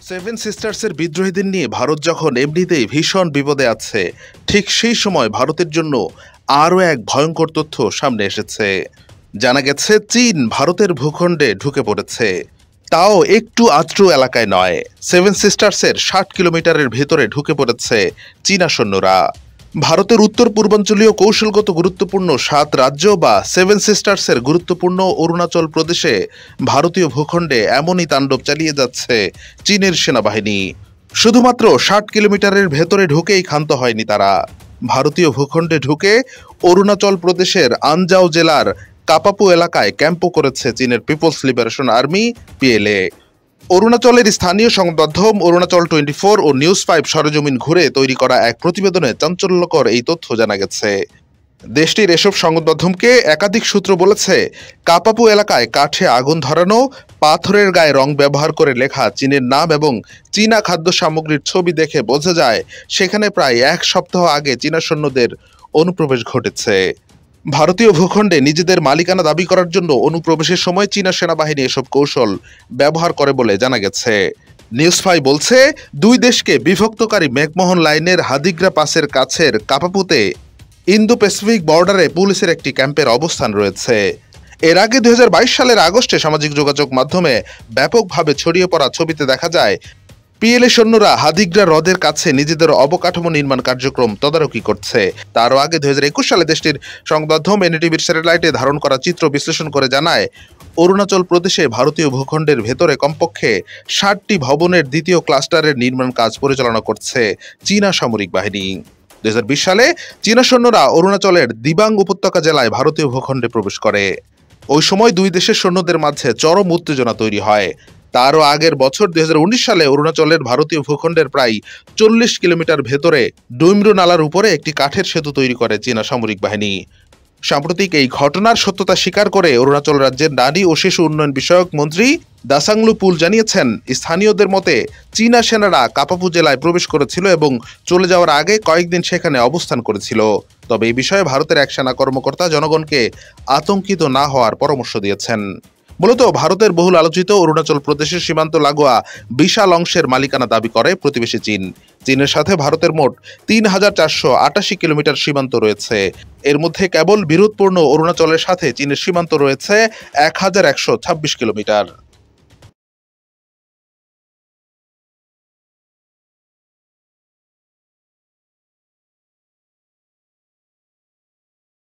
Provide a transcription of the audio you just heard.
Seven সিস্টার্সের বিদ্রোহীদের নিয়ে ভারত যখন এমনিতেই ভীষণ বিপদে আছে, ঠিক সেই সময় ভারতের জন্য আরও এক ভয়ঙ্কর তথ্য সামনে এসেছে। জানা গেছে চীন ভারতের ভূখণ্ডে ঢুকে পড়েছে, তাও একটু আত্রু এলাকায় নয়। সেভেন সিস্টার্সের ৬০ কিলোমিটারের ভেতরে ঢুকে পড়েছে চীনা সৈন্যরা। ভারতের উত্তর পূর্বাঞ্চলীয় কৌশলগত গুরুত্বপূর্ণ ৭ রাজ্য বা সেভেন সিস্টার্সের গুরুত্বপূর্ণ অরুণাচল প্রদেশে ভারতীয় ভূখণ্ডে এমনই তাণ্ডব চালিয়ে যাচ্ছে চীনের সেনাবাহিনী। শুধুমাত্র ৬০ কিলোমিটারের ভেতরে ঢুকেই ক্ষান্ত হয়নি তারা। ভারতীয় ভূখণ্ডে ঢুকে অরুণাচল প্রদেশের আনজাও জেলার কাপাপু এলাকায় ক্যাম্পও করেছে চীনের পিপলস লিবারেশন আর্মি পিএলএ। অরুণাচলের স্থানীয় সংবাদ মাধ্যম অরুণাচল 24 ও নিউজ 5 সরেজমিন ঘুরে তৈরি করা এক প্রতিবেদনে চাঞ্চল্যকর এই তথ্য জানা গেছে। দেশটির এসব সংবাদ মাধ্যমকে একাধিক সূত্র বলেছে, কাপাপু এলাকায় কাঠে আগুন ধরানো, পাথরের গায়ে রং ব্যবহার করে লেখা চীনের নাম এবং চীনা খাদ্য সামগ্রীর ছবি দেখে বোঝা যায় সেখানে প্রায় এক সপ্তাহ আগে চীনা সৈন্যদের অনুপ্রবেশ ঘটেছে। ভারতীয় ভূখণ্ডে নিজেদের মালিকানা দাবি করার জন্য অনুপ্রবেশের সময় চীনা সেনাবাহিনী এসব কৌশল ব্যবহার করে বলে জানা গেছে। নিউজ 5 বলছে, দুই দেশকে বিভক্তকারী ম্যাকমোহন লাইনের হাদিগ্রা পাসের কাছের কাপাপুতে ইন্দো প্যাসিফিক বর্ডারে পুলিশের একটি ক্যাম্পের অবস্থান রয়েছে। এর আগে ২০২২ সালের আগস্টে সামাজিক যোগাযোগ মাধ্যমে ব্যাপকভাবে ছড়িয়ে পড়া ছবিতে দেখা যায় পিএলএ সৈন্যরা হাদিগ্রা হ্রদের কাছে নিজেদের অবকাঠামো নির্মাণ কার্যক্রম তদারকি করছে। তারও আগে ২০২১ সালে দেশটির সংবাদ মাধ্যম এনডিটিভির স্যাটেলাইটে ধারণ করা চিত্র বিশ্লেষণ করে জানায়, অরুণাচল প্রদেশে ভারতীয় ভূখণ্ডের ভেতরে কমপক্ষে ৬০টি ভবনের দ্বিতীয় ক্লাস্টারের নির্মাণ কাজ পরিচালনা করছে চীনা সামরিক বাহিনী। ২০২০ সালে চীনা সৈন্যরা অরুণাচলের দিবাং উপত্যকা জেলায় ভারতীয় ভূখণ্ডে প্রবেশ করে। ওই সময় দুই দেশের সৈন্যদের মাঝে চরম উত্তেজনা তৈরি হয়। তারও আগের বছর ২০১৯ সালে অরুণাচলের ভারতীয় ভূখণ্ডের প্রায় ৪০ কিলোমিটার ভেতরে ডুইমরু নালার উপরে একটি কাঠের সেতু তৈরি করে চীনা সামরিক বাহিনী। সাম্প্রতিক এই ঘটনার সত্যতা স্বীকার করে অরুণাচল রাজ্যের নারী ও শিশু উন্নয়ন বিষয়ক মন্ত্রী দাসাংলু পুল জানিয়েছেন, স্থানীয়দের মতে চীনা সেনারা কাপাপু জেলায় প্রবেশ করেছিল এবং চলে যাওয়ার আগে কয়েকদিন সেখানে অবস্থান করেছিল। তবে এই বিষয়ে ভারতের এক সেনা কর্মকর্তা জনগণকে আতঙ্কিত না হওয়ার পরামর্শ দিয়েছেন। মূলত ভারতের বহুল আলোচিত অরুণাচল প্রদেশের সীমান্ত লাগোয়া বিশাল অংশের মালিকানা দাবি করে প্রতিবেশী চীন। চীনের সাথে ভারতের মোট ৩,৪৮৮ কিলোমিটার সীমান্ত রয়েছে। এর মধ্যে কেবল বিরোধপূর্ণ অরুণাচলের সাথে চীনের সীমান্ত রয়েছে ১,১২৬ কিলোমিটার।